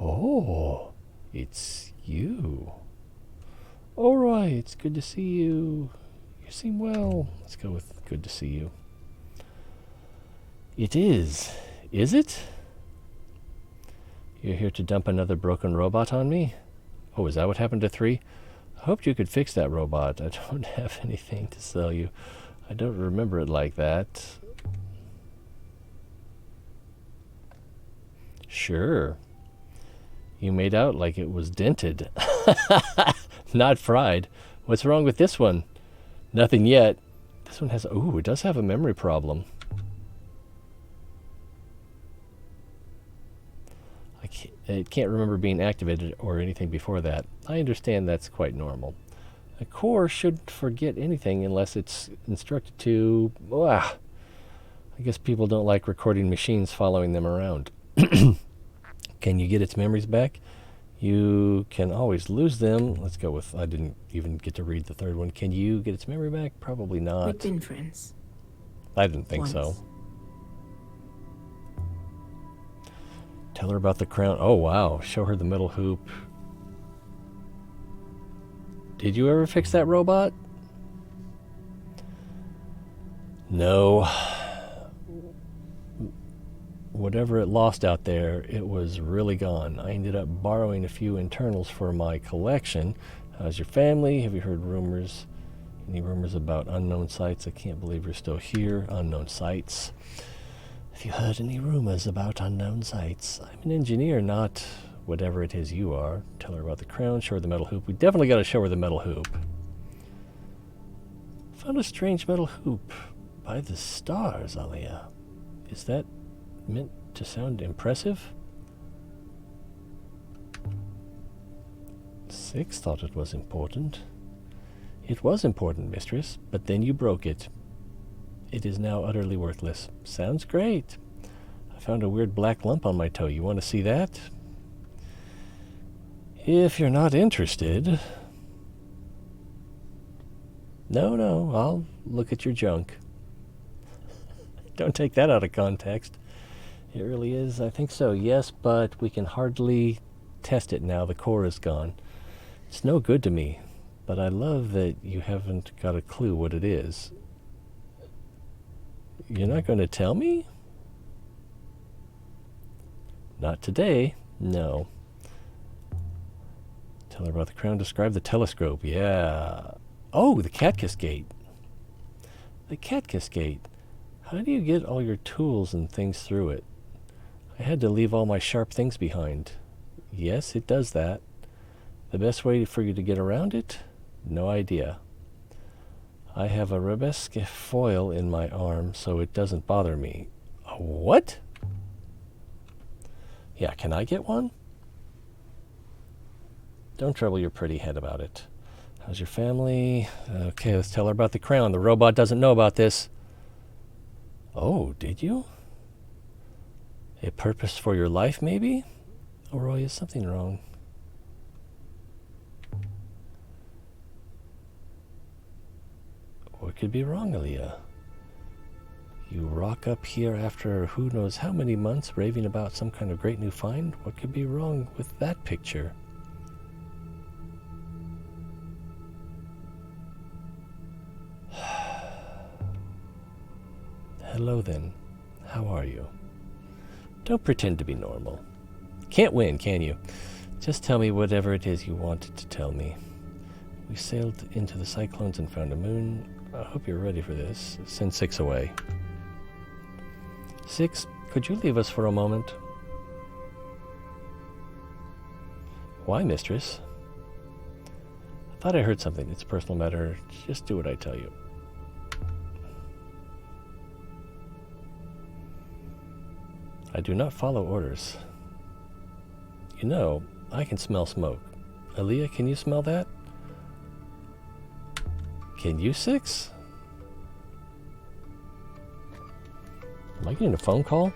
Oh, it's you. Oroy, it's good to see you. You seem well. Let's go with good to see you. It is. Is it? You're here to dump another broken robot on me? Oh, is that what happened to 3? I hoped you could fix that robot. I don't have anything to sell you. I don't remember it like that. Sure. You made out like it was dented. Not fried. What's wrong with this one? Nothing yet. This one has... Ooh, it does have a memory problem. It can't remember being activated or anything before that. I understand that's quite normal. A core shouldn't forget anything unless it's instructed to... I guess people don't like recording machines following them around. Can you get its memories back? You can always lose them. Let's go with... I didn't even get to read the third one. Can you get its memory back? Probably not. We've been friends. I didn't think so. Tell her about the crown. Oh, wow. Show her the metal hoop. Did you ever fix that robot? No. Whatever it lost out there, it was really gone. I ended up borrowing a few internals for my collection. How's your family? Have you heard rumors? Any rumors about unknown sites? I can't believe you're still here. Unknown sites. Have you heard any rumors about unknown sites? I'm an engineer, not whatever it is you are. Tell her about the crown, show her the metal hoop. We definitely got to show her the metal hoop. Found a strange metal hoop by the stars, Aliya. Is that meant to sound impressive? 6 thought it was important. It was important, mistress, but then you broke it. It is now utterly worthless. Sounds great. I found a weird black lump on my toe. You want to see that? If you're not interested... No, I'll look at your junk. Don't take that out of context. It really is. I think so, yes, but we can hardly test it now. The core is gone. It's no good to me. But I love that you haven't got a clue what it is. You're not going to tell me? Not today, no. Tell her about the crown. Describe the telescope. Yeah. Oh, the Catkiss Gate. The Catkiss Gate. How do you get all your tools and things through it? I had to leave all my sharp things behind. Yes, it does that. The best way for you to get around it? No idea. I have a arabesque foil in my arm so it doesn't bother me. A what? Yeah, can I get one? Don't trouble your pretty head about it. How's your family? Okay, let's tell her about the crown. The robot doesn't know about this. Oh, did you? A purpose for your life, maybe? Oh, Roy, is something wrong? What could be wrong, Aliya? You rock up here after who knows how many months raving about some kind of great new find? What could be wrong with that picture? Hello then. How are you? Don't pretend to be normal. Can't win, can you? Just tell me whatever it is you wanted to tell me. We sailed into the cyclones and found a moon. I hope you're ready for this. Send 6 away. 6, could you leave us for a moment? Why, mistress? I thought I heard something. It's a personal matter. Just do what I tell you. I do not follow orders. You know, I can smell smoke. Aliya, can you smell that? Can you, 6? Am I getting a phone call?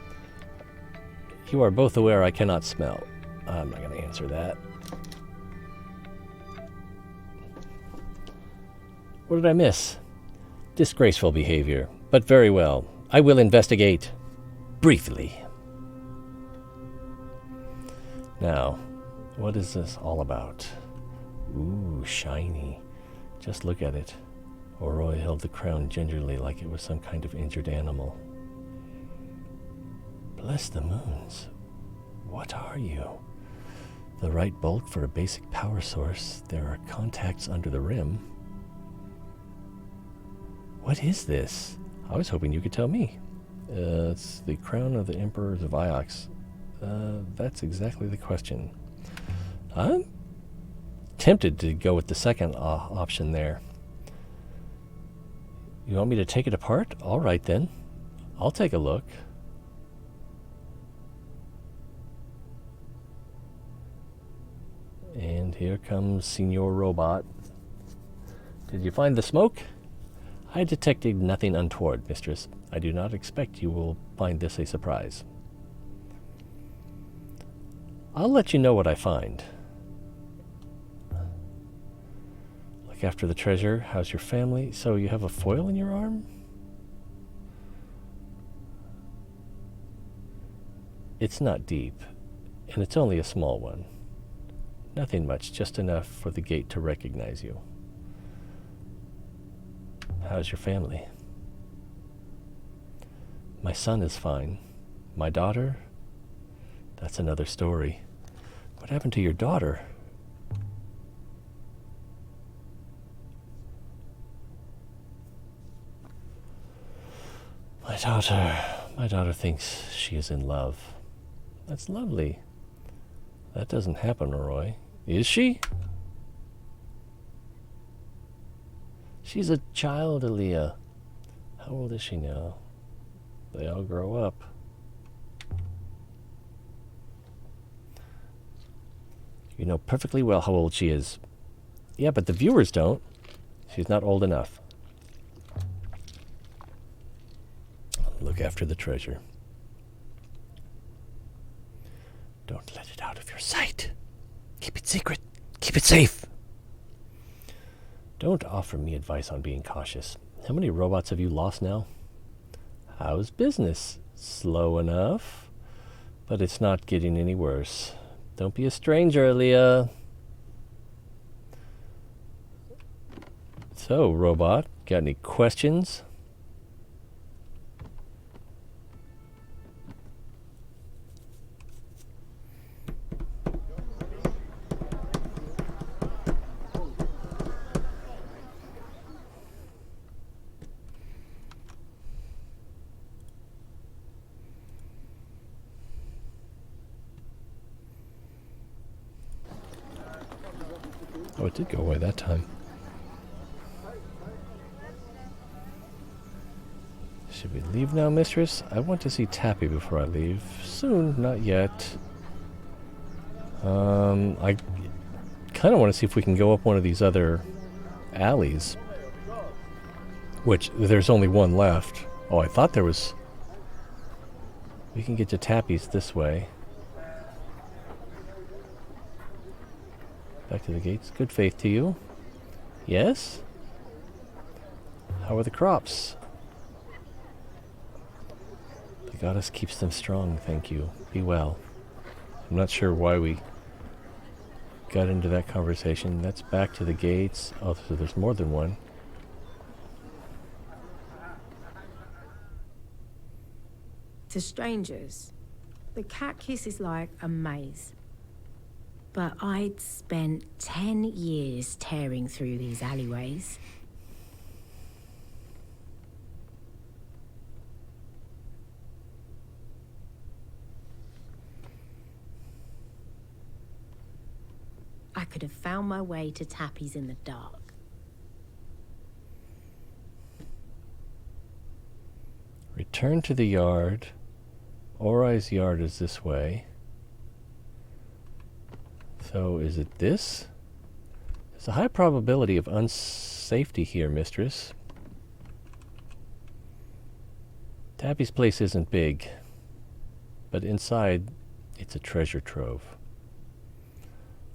You are both aware I cannot smell. I'm not going to answer that. What did I miss? Disgraceful behavior, but very well. I will investigate. Briefly. Now, what is this all about? Ooh, shiny. Just look at it. Roy held the crown gingerly like it was some kind of injured animal. Bless the moons. What are you? The right bulk for a basic power source. There are contacts under the rim. What is this? I was hoping you could tell me. It's the crown of the Emperors of Iox. That's exactly the question. I'm tempted to go with the second option there. You want me to take it apart? All right, then. I'll take a look. And here comes Senor Robot. Did you find the smoke? I detected nothing untoward, mistress. I do not expect you will find this a surprise. I'll let you know what I find. Look after the treasure. How's your family? So you have a foil in your arm? It's not deep, and it's only a small one. Nothing much, just enough for the gate to recognize you. How's your family? My son is fine. My daughter? That's another story. What happened to your daughter? My daughter thinks she is in love. That's lovely. That doesn't happen, Roy. Is she? She's a child, Aliya. How old is she now? They all grow up. You know perfectly well how old she is. Yeah, but the viewers don't. She's not old enough. Look after the treasure. Don't let it out of your sight. Keep it secret. Keep it safe. Don't offer me advice on being cautious. How many robots have you lost now? How's business? Slow enough, but it's not getting any worse. Don't be a stranger, Aliya. So, robot, got any questions? Oh, it did go away that time. Should we leave now, mistress? I want to see Tappy before I leave. Soon, not yet. I kind of want to see if we can go up one of these other alleys. Which, there's only one left. Oh, I thought there was... We can get to Tappy's this way. Back to the gates. Good faith to you. Yes? How are the crops? The goddess keeps them strong, thank you. Be well. I'm not sure why we got into that conversation. That's back to the gates. Oh, so there's more than one. To strangers, the cat kiss is like a maze. But I'd spent 10 years tearing through these alleyways. I could have found my way to Tappy's in the dark. Return to the yard. Orai's yard is this way. So, is it this? There's a high probability of unsafety here, mistress. Tappy's place isn't big, but inside, it's a treasure trove.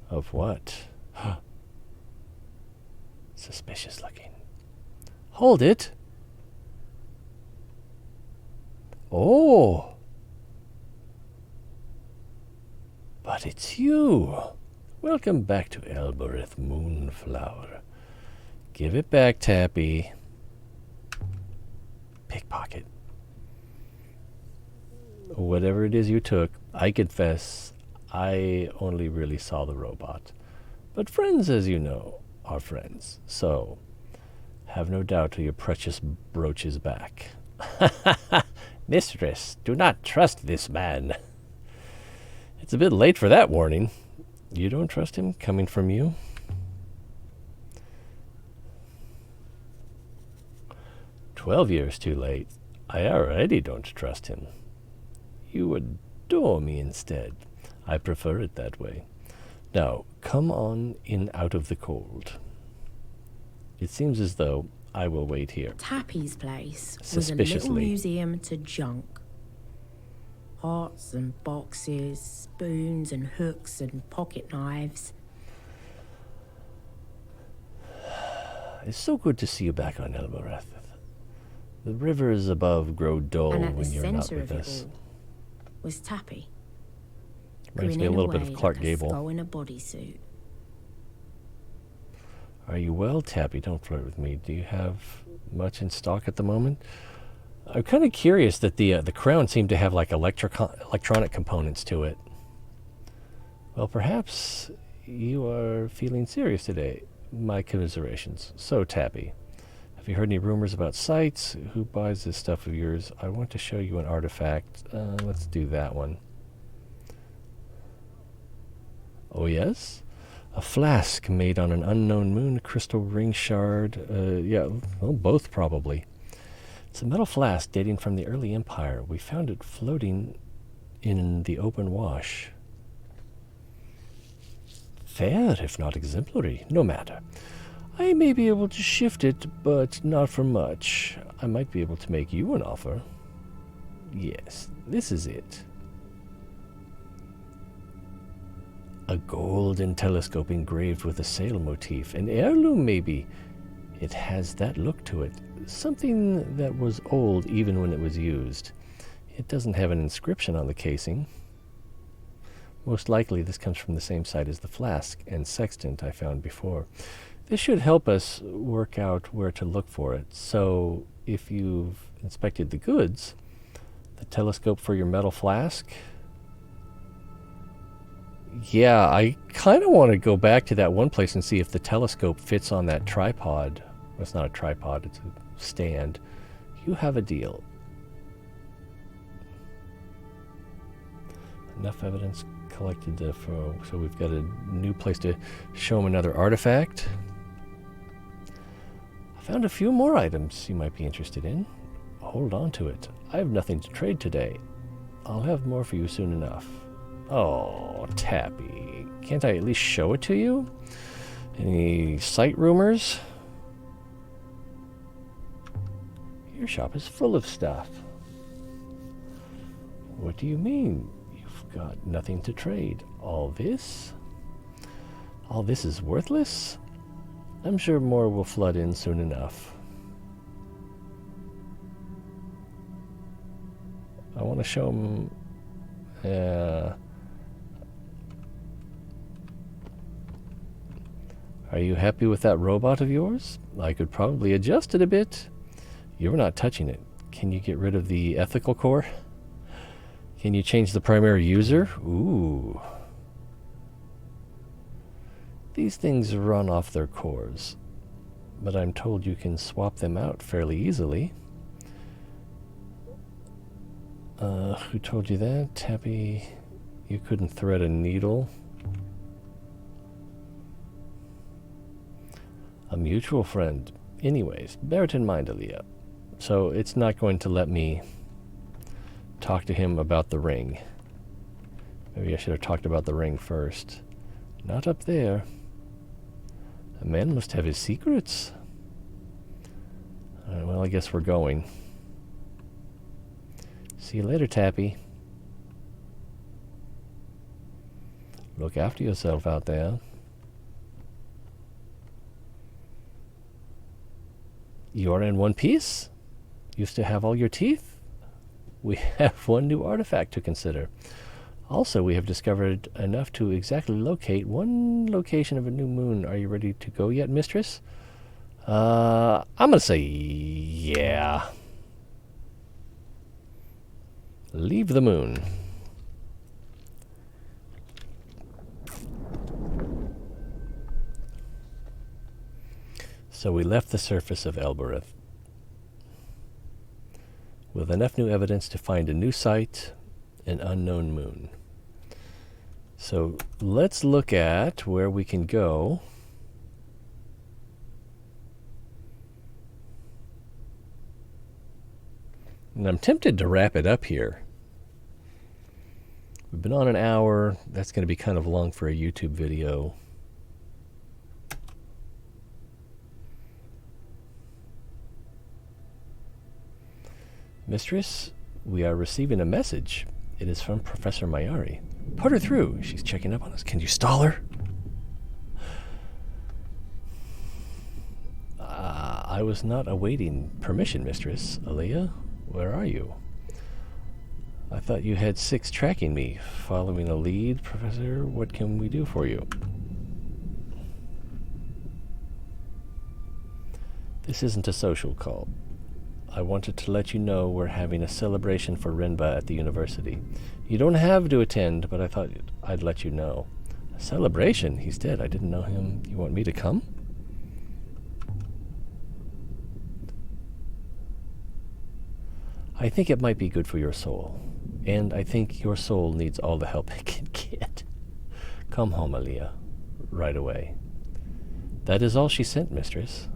Of what? Suspicious looking. Hold it! Oh! But it's you! Welcome back to Elbereth, Moonflower. Give it back, Tappy. Pickpocket. Whatever it is you took, I confess, I only really saw the robot. But friends, as you know, are friends. So, have no doubt till your precious brooch is back. Mistress, do not trust this man. It's a bit late for that warning. You don't trust him coming from you? "12 years too late. I already don't trust him. You adore me instead. I prefer it that way. Now, come on in out of the cold. It seems as though I will wait here." Tappy's place was a Suspiciously. little museum to junk. Pots and boxes, spoons and hooks and pocket knives. It's so good to see you back on Elbereth. The rivers above grow dull And at the when you're not centre with of us. it all was Tappy. Reminds me a grinning little bit away of Clark like Gable. A skull in a bodysuit. Are you well, Tappy? Don't flirt with me. Do you have much in stock at the moment? I'm kind of curious that the crown seemed to have like electronic components to it. Well, perhaps you are feeling serious today. My commiserations. So, Tappy, have you heard any rumors about sites? Who buys this stuff of yours? I want to show you an artifact. Let's do that one. Oh, yes? A flask made on an unknown moon, crystal ring shard. Yeah, well, both probably. It's a metal flask dating from the early Empire. We found it floating in the open wash. Fair, if not exemplary. No matter. I may be able to shift it, but not for much. I might be able to make you an offer. Yes, this is it. A golden telescope engraved with a sail motif. An heirloom, maybe. It has that look to it. Something that was old even when it was used. It doesn't have an inscription on the casing. Most likely this comes from the same site as the flask and sextant I found before. This should help us work out where to look for it. So if you've inspected the goods, the telescope for your metal flask, yeah, I kind of want to go back to that one place and see if the telescope fits on that tripod. Well, it's not a tripod, it's a stand. You have a deal. Enough evidence collected so we've got a new place to show him another artifact. I found a few more items you might be interested in. Hold on to it. I have nothing to trade today. I'll have more for you soon enough. Oh, Tappy. Can't I at least show it to you? Any site rumors? Your shop is full of stuff. What do you mean? You've got nothing to trade. All this? All this is worthless? I'm sure more will flood in soon enough. I want to show him... Are you happy with that robot of yours? I could probably adjust it a bit. You're not touching it. Can you get rid of the ethical core? Can you change the primary user? Ooh. These things run off their cores, but I'm told you can swap them out fairly easily. Who told you that? Tappy, you couldn't thread a needle? A mutual friend. Anyways, bear it in mind, Aliya. So it's not going to let me talk to him about the ring. Maybe I should have talked about the ring first. Not up there. A man must have his secrets. Well, I guess we're going. See you later, Tappy. Look after yourself out there. You're in one piece? Used to have all your teeth? We have one new artifact to consider. Also, we have discovered enough to exactly locate one location of a new moon. Are you ready to go yet, mistress? I'm gonna say yeah. Leave the moon. So we left the surface of Elbereth with enough new evidence to find a new site, an unknown moon. So let's look at where we can go. And I'm tempted to wrap it up here. We've been on an hour. That's going to be kind of long for a YouTube video. Mistress, we are receiving a message. It is from Professor Mayari. Put her through. She's checking up on us. Can you stall her? I was not awaiting permission, Mistress. Aliya, where are you? I thought you had 6 tracking me. Following a lead, Professor, what can we do for you? This isn't a social call. I wanted to let you know we're having a celebration for Renba at the university. You don't have to attend, but I thought I'd let you know. A celebration? He's dead. I didn't know him. You want me to come? I think it might be good for your soul. And I think your soul needs all the help it can get. Come home, Aliya. Right away. That is all she sent, mistress.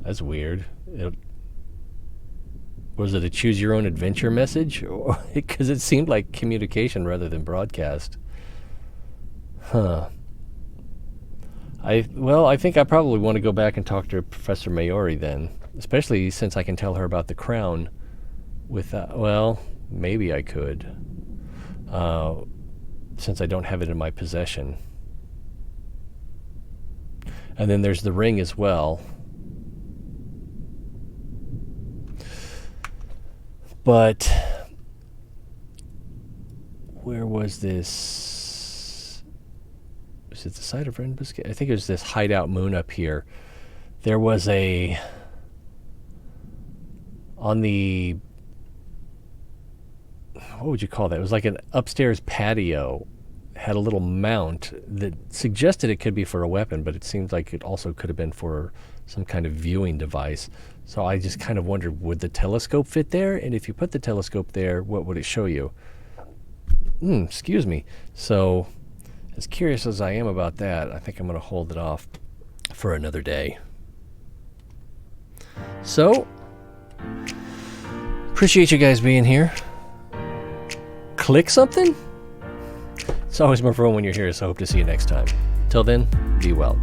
That's weird. Was it a choose-your-own-adventure message? Because it seemed like communication rather than broadcast. Huh. I think I probably want to go back and talk to Professor Mayori then. Especially since I can tell her about the crown without... Well, maybe I could. Since I don't have it in my possession. And then there's the ring as well. But where was was this... Was it the site of Renbusket? I think it was this hideout moon up here. There was a... On the... What would you call that? It was like an upstairs patio. Had a little mount that suggested it could be for a weapon, but it seems like it also could have been for some kind of viewing device. So I just kind of wondered, would the telescope fit there? And if you put the telescope there, what would it show you? Excuse me. So as curious as I am about that, I think I'm going to hold it off for another day. So, appreciate you guys being here. Click something? It's always more fun when you're here, so I hope to see you next time. Till then, be well.